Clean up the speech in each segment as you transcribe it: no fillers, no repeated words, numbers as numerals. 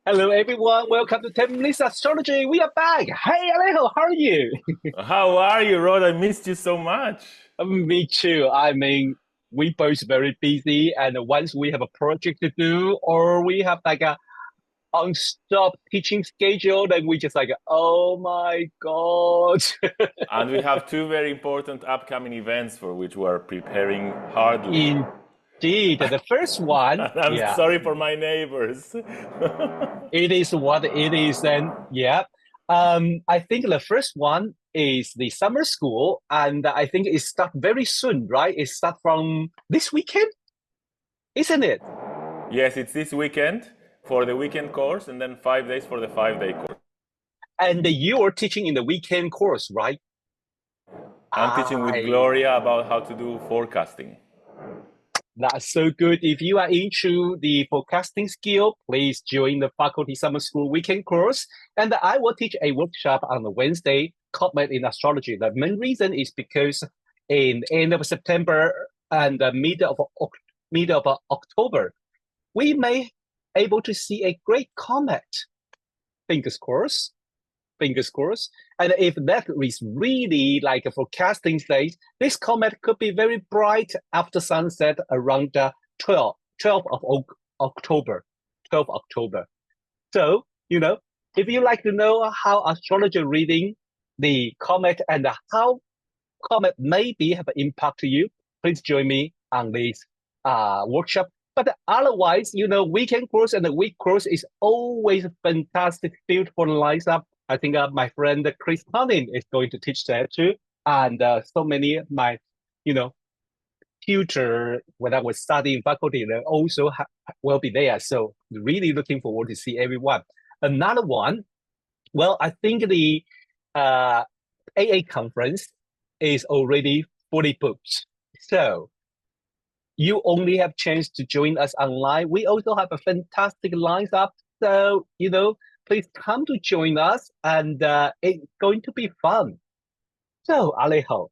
Hello, everyone. Welcome to 10 Minutes Astrology. We are back. Hey, Alejo, how are you? How are you, Rod? I missed you so much. Me too. I mean, we both very busy, and once we have a project to do, or we have like a unstop teaching schedule, then we just like, oh my God. And we have two very important upcoming events for which we are preparing hardly. Indeed. The first one, And I'm yeah, sorry for my neighbors. it is what it is. And yeah, I think the first one is the summer school, and I think it start very soon, right? It start from this weekend, isn't it? Yes, it's this weekend for the weekend course and then 5 days for the 5 day course. And you are teaching in the weekend course, right? I'm teaching with I Gloria about how to do forecasting. That's so good. If you are into the forecasting skill, please join the faculty summer school weekend course. And I will teach a workshop on the Wednesday, Comet in Astrology. The main reason is because in end of September and the middle of October, we may able to see a great comet. Fingers crossed. Fingers crossed. And if that is really like a forecasting stage, this comet could be very bright after sunset around the 12th of October. 12th October. So, if you like to know how astrologer reading the comet and how comet maybe have an impact to you, please join me on this workshop. But otherwise, weekend course and the week course is always a fantastic field for the lines up. I think my friend Chris Conning is going to teach that too. And so many of my, you know, tutor when I was studying faculty, they also will be there. So really looking forward to see everyone. Another one, well, I think the uh, AA conference is already fully booked. So you only have chance to join us online. We also have a fantastic lines up. So, please come to join us and it's going to be fun. So, Alejo,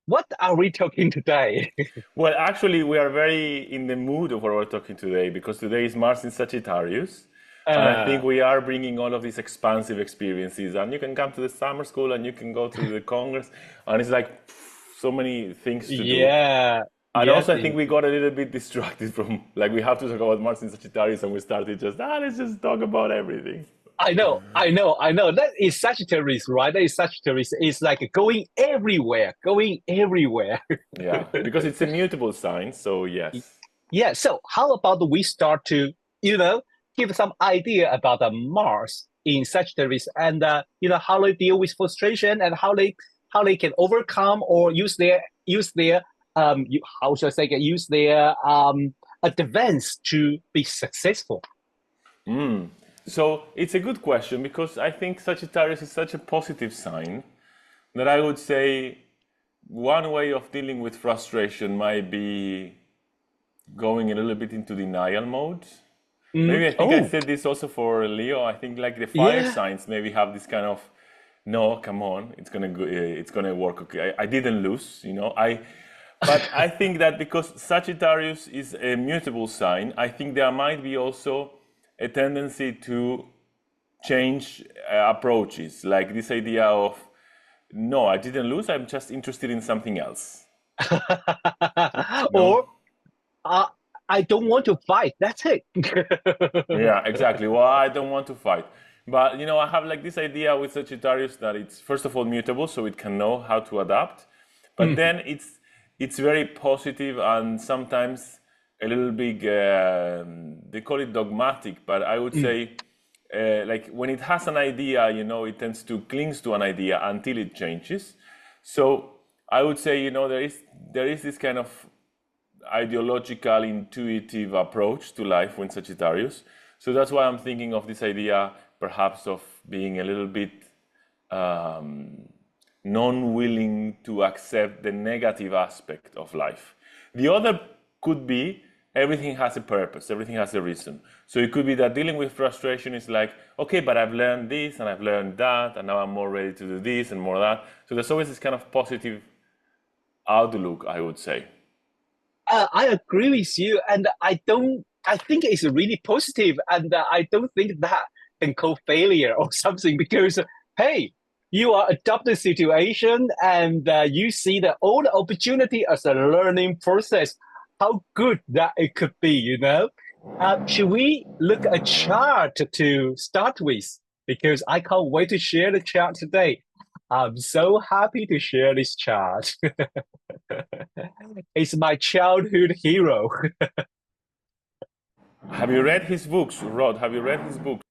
what are we talking today? Well, actually, we are very in the mood of what we're talking today because today is Mars in Sagittarius. And I think uh, we are bringing all of these expansive experiences. And you can come to the summer school and you can go to the Congress. And it's like so many things to do. yeah, And yes, also, I think we got a little bit distracted from, like, we have to talk about Mars in Sagittarius and we started just, let's just talk about everything. I know. That is Sagittarius, right? That is Sagittarius. It's like going everywhere, going everywhere. Yeah, because it's a mutable sign. So, yes. Yeah, so how about we start to, you know, give some idea about the Mars in Sagittarius and how they deal with frustration and how they can overcome or use their how should I say it, use their advance to be successful. So, it's a good question because I think Sagittarius is such a positive sign that I would say one way of dealing with frustration might be going a little bit into denial mode. Maybe I think I Oh, said this also for Leo. I think like the fire yeah. signs maybe have this kind of no, come on, it's gonna work. Okay, I didn't lose, but I think that because Sagittarius is a mutable sign, I think there might be also a tendency to change approaches, like this idea of no, I didn't lose. I'm just interested in something else. No. Or uh, I don't want to fight. That's it. Yeah, exactly. Well, I don't want to fight. But I have like this idea with Sagittarius that it's first of all mutable, so it can know how to adapt. But Mm, then it's very positive and sometimes a little bit they call it dogmatic, but I would mm. say like when it has an idea, it tends to clings to an idea until it changes. So I would say, there is this kind of ideological, intuitive approach to life when Sagittarius. So that's why I'm thinking of this idea, perhaps, of being a little bit um, non-willing to accept the negative aspect of life. The other could be everything has a purpose, everything has a reason. So it could be that dealing with frustration is like, okay, but I've learned this and I've learned that, and now I'm more ready to do this and more of that. So there's always this kind of positive outlook, I would say. I agree with you, and I don't. I think it's really positive, and I don't think that can call failure or something because hey, you are adopt the situation and you see the all the opportunity as a learning process. How good that it could be, you know? Should we look at a chart to start with? Because I can't wait to share the chart today. I'm so happy to share this chart. It's my childhood hero. Have you read his books, Rod? Have you read his books?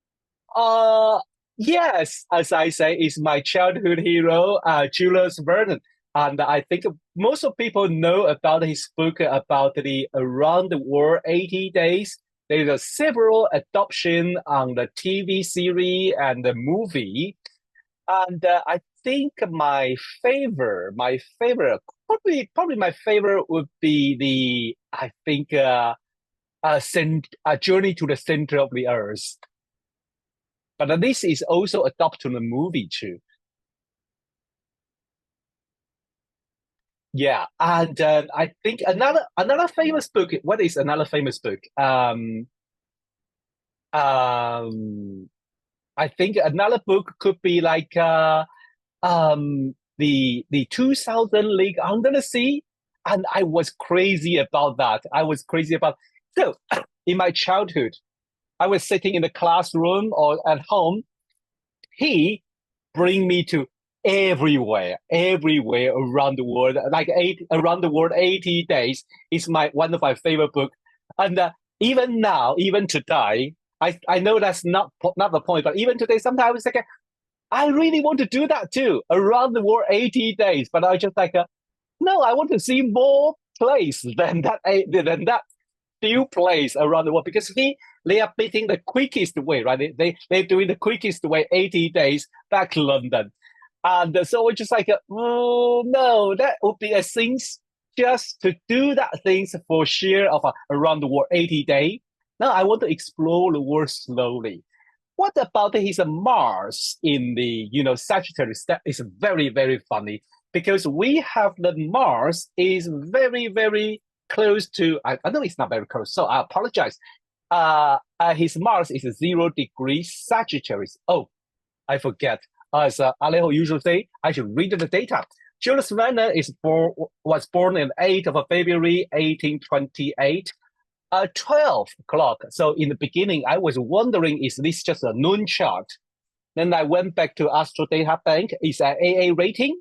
Uh, yes, as I say, is my childhood hero, Julius Verne. And I think most of people know about his book about the Around the World 80 Days. There are several adoption on the TV series and the movie. And I think probably my favorite would be I think, a Journey to the Center of the Earth. But this is also adapted to the movie too. Yeah, and I think another famous book. What is another famous book? Um, I think another book could be like the 2000 League Under the Sea, and I was crazy about that. I was crazy about so in my childhood, I was sitting in the classroom or at home. He bring me to everywhere around the world, like around the world 80 days is my one of my favorite book. And even now, even today, I know that's not the point, but even today, sometimes it's like I really want to do that too, around the world 80 days. But I just like no, I want to see more place than that few place around the world because they are beating the quickest way, right? They're doing the quickest way 80 days back to London. And so we're just like, oh no, that would be a thing just to do that things for share of around the world 80 day. Now I want to explore the world slowly. What about his Mars in the Sagittarius? That is very funny because we have the Mars is very close to. I know it's not very close, so I apologize. His Mars is 0 degree Sagittarius. Oh, I forget. As Alejo usually say, I should read the data. Julius Verne was born on 8th of February 1828 at 12 o'clock. So in the beginning, I was wondering, is this just a noon chart? Then I went back to Astro Data Bank. It's an AA rating.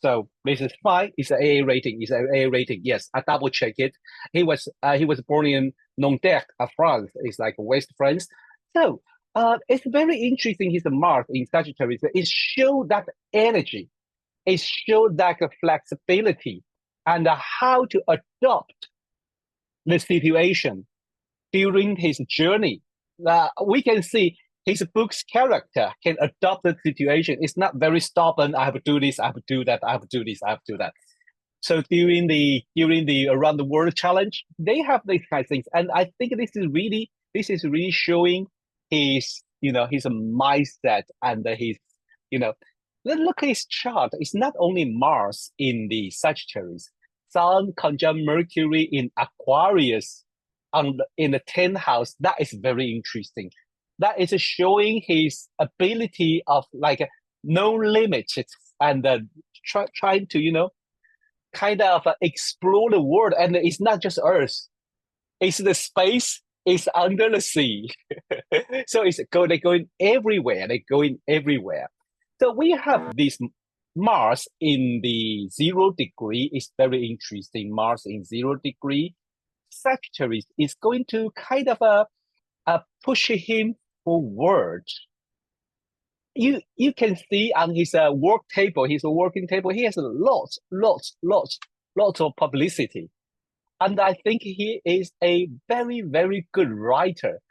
So this is fine. It's an AA rating. It's an AA rating. Yes, I double check it. He was born in Nanterre, France. It's like West France. So it's very interesting. His Mars in Sagittarius. It shows that energy. It shows that flexibility and how to adopt the situation during his journey. We can see his book's character can adopt the situation. It's not very stubborn. I have to do this. I have to do that. I have to do this. I have to do that. So during the around the world challenge, they have these kind of things, and I think this is really showing his his mindset and his you know. Look at his chart. It's not only Mars in the Sagittarius, Sun conjunct Mercury in Aquarius in the 10th house. That is very interesting. That is showing his ability of like no limits and trying to kind of explore the world. And it's not just Earth; it's the space. It's under the sea. So they're going everywhere. They're going everywhere. So we have this Mars in the 0 degree. It's very interesting. Mars in 0 degree. Sagittarius is going to kind of push him forward. You can see on his work table, his working table, he has lots of publicity. And I think he is a very good writer.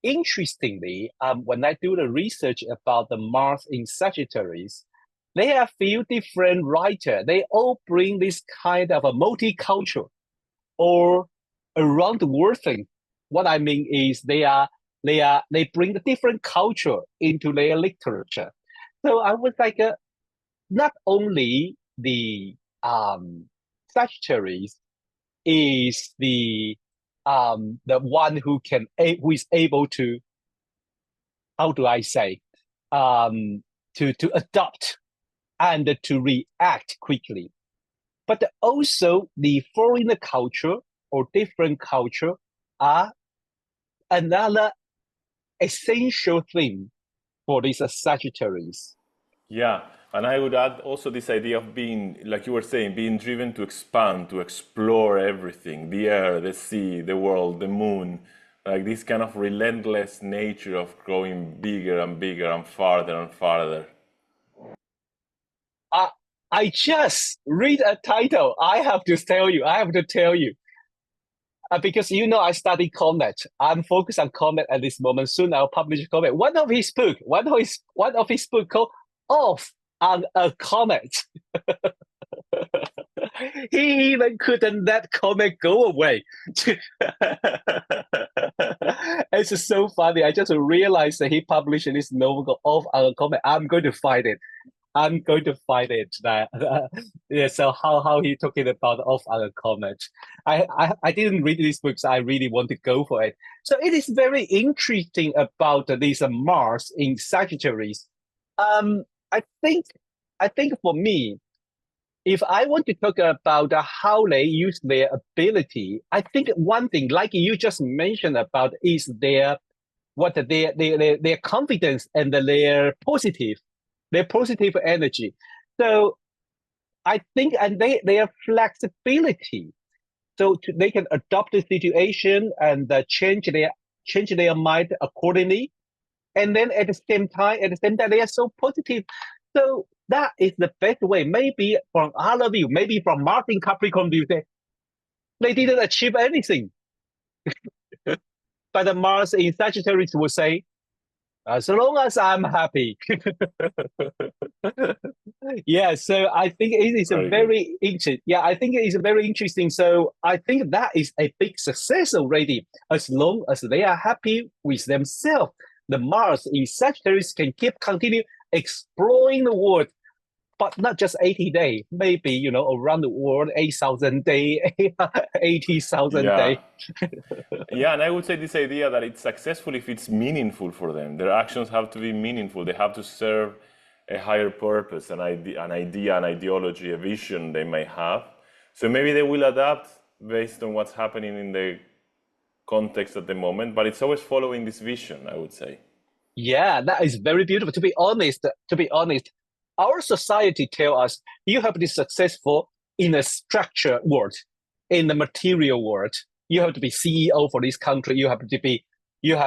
Interestingly, when I do the research about the Mars in Sagittarius, there are a few different writers. They all bring this kind of a multicultural or around the world thing. What I mean is they bring the different culture into their literature. So I was like, not only the Sagittarius is the the one who is able to, how do I say, to adopt and to react quickly. But also the foreign culture or different culture are another essential thing for this Sagittarius. Yeah, and I would add also this idea of being, like you were saying, being driven to expand, to explore everything, the air, the sea, the world, the moon, like this kind of relentless nature of growing bigger and bigger and farther and farther. I just read a title. I have to tell you. Because I study comet. I'm focused on comet at this moment. Soon I'll publish comet. One of his book called Off on a Comet. He even couldn't let comet go away. It's so funny. I just realized that he published this novel called Off on a Comet. I'm going to find it. Yeah, so how he talking about Off on a Comet. I didn't read these books. I really want to go for it. So it is very interesting about this Mars in Sagittarius. I think for me, if I want to talk about how they use their ability, I think one thing, like you just mentioned about, is their confidence and their positive energy. So I think, and their flexibility, so they can adopt the situation and change their mind accordingly. And then at the same time, they are so positive. So that is the best way. Maybe from all of you, maybe from Mars in Capricorn, you say they didn't achieve anything. But the Mars in Sagittarius will say, as long as I'm happy. Yeah, so I think it is a very interesting. Yeah, I think it is very interesting. So I think that is a big success already. As long as they are happy with themselves, the Mars in Sagittarius can continue exploring the world, but not just 80 days, maybe, around the world, 8,000 days, 80,000 days. Yeah, and I would say this idea that it's successful if it's meaningful for them. Their actions have to be meaningful. They have to serve a higher purpose, an idea, an ideology, a vision they may have. So maybe they will adapt based on what's happening in the context at the moment, but it's always following this vision, I would say. Yeah, that is very beautiful. To be honest, our society tells us you have to be successful in a structured world, in the material world. You have to be CEO for this country. You have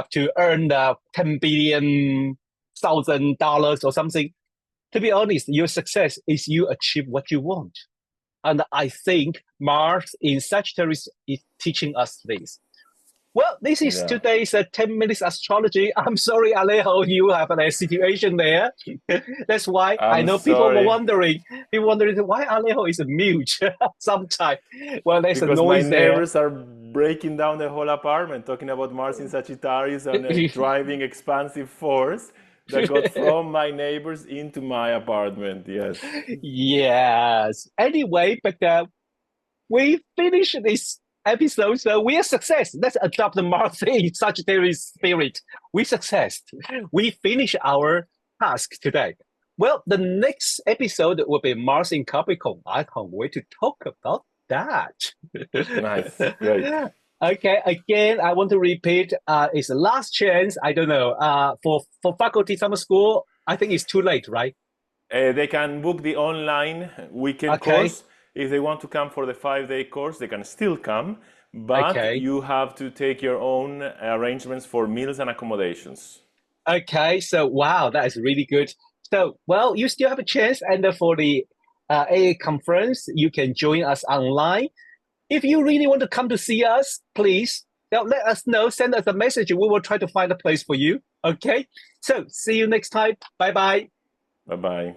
to earn $10 billion or something. To be honest, your success is you achieve what you want. And I think Mars in Sagittarius is teaching us this. Well, this is today's 10 minutes astrology. I'm sorry, Alejo, you have a situation there. That's why I know people were wondering why Alejo is mute sometimes. Well, there's a noise there. Because my neighbors are breaking down the whole apartment, talking about Mars in Sagittarius and a driving expansive force that got from my neighbors into my apartment. Yes. Yes. Anyway, but we finished this episode, so we are success. Let's adopt the Mars in Sagittarius spirit. We success. We finish our task today. Well, the next episode will be Mars in Capricorn. I can't wait to talk about that. Nice, great. Okay, again, I want to repeat, it's the last chance. I don't know, for faculty summer school, I think it's too late, right? They can book the online weekend course. If they want to come for the 5-day course, they can still come, but you have to take your own arrangements for meals and accommodations. Okay, so wow, that is really good. So, well, you still have a chance, and for the AA conference, you can join us online. If you really want to come to see us, please let us know, send us a message, we will try to find a place for you. Okay, so see you next time. Bye-bye. Bye-bye.